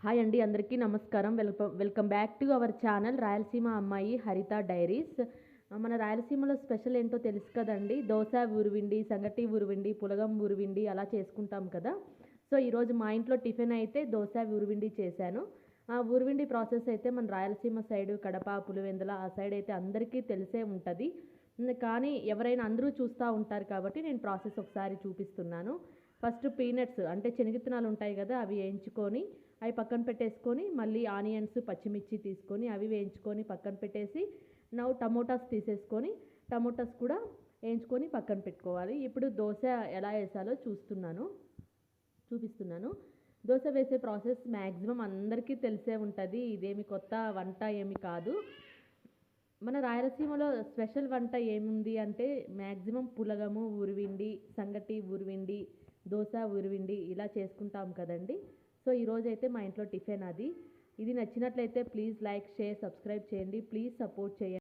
Hi అండి, అందరికీ నమస్కారం. Welcome back to our channel Rayalaseema అమ్మాయి హరిత డైరీస్. మన రాయలసీమలో స్పెషల్ ఏంటో తెలుసు కదండి. దోశ ఊరువిండి, సంగటి ఊరువిండి, పులగం ఊరువిండి అలా చేసుకుంటాం కదా. సో ఈరోజు మా ఇంట్లో టిఫిన్ అయితే దోశ ఊరువిండి చేశాను. ఆ ఊరువిండి ప్రాసెస్ అయితే మన రాయలసీమ సైడు కడప, పులివెందుల ఆ సైడ్ అయితే అందరికీ తెలిసే ఉంటుంది. కానీ ఎవరైనా అందరూ చూస్తూ ఉంటారు కాబట్టి నేను ప్రాసెస్ ఒకసారి చూపిస్తున్నాను. ఫస్ట్ పీనట్స్ అంటే శనగిత్తనాలు ఉంటాయి కదా, అవి వేయించుకొని అవి పక్కన పెట్టేసుకొని, మళ్ళీ ఆనియన్స్ పచ్చిమిర్చి తీసుకొని అవి వేయించుకొని పక్కన పెట్టేసి, టమోటాస్ తీసేసుకొని టమోటాస్ కూడా వేయించుకొని పక్కన పెట్టుకోవాలి. ఇప్పుడు దోశ ఎలా వేసాలో చూపిస్తున్నాను. దోశ వేసే ప్రాసెస్ మ్యాక్సిమం అందరికీ తెలిసే ఉంటుంది. ఇదేమి కొత్త వంట ఏమి కాదు. మన రాయలసీమలో స్పెషల్ వంట ఏముంది అంటే మ్యాక్సిమం పులగము ఊరివిండి, సంగటి ఊరివిండి, దోశ ఊరివిండి ఇలా చేసుకుంటాం కదండి. సో ఈరోజైతే మా ఇంట్లో టిఫిన్ అది. ఇది నచ్చినట్లయితే ప్లీజ్ లైక్, షేర్, సబ్స్క్రైబ్ చేయండి. ప్లీజ్ సపోర్ట్ చేయండి.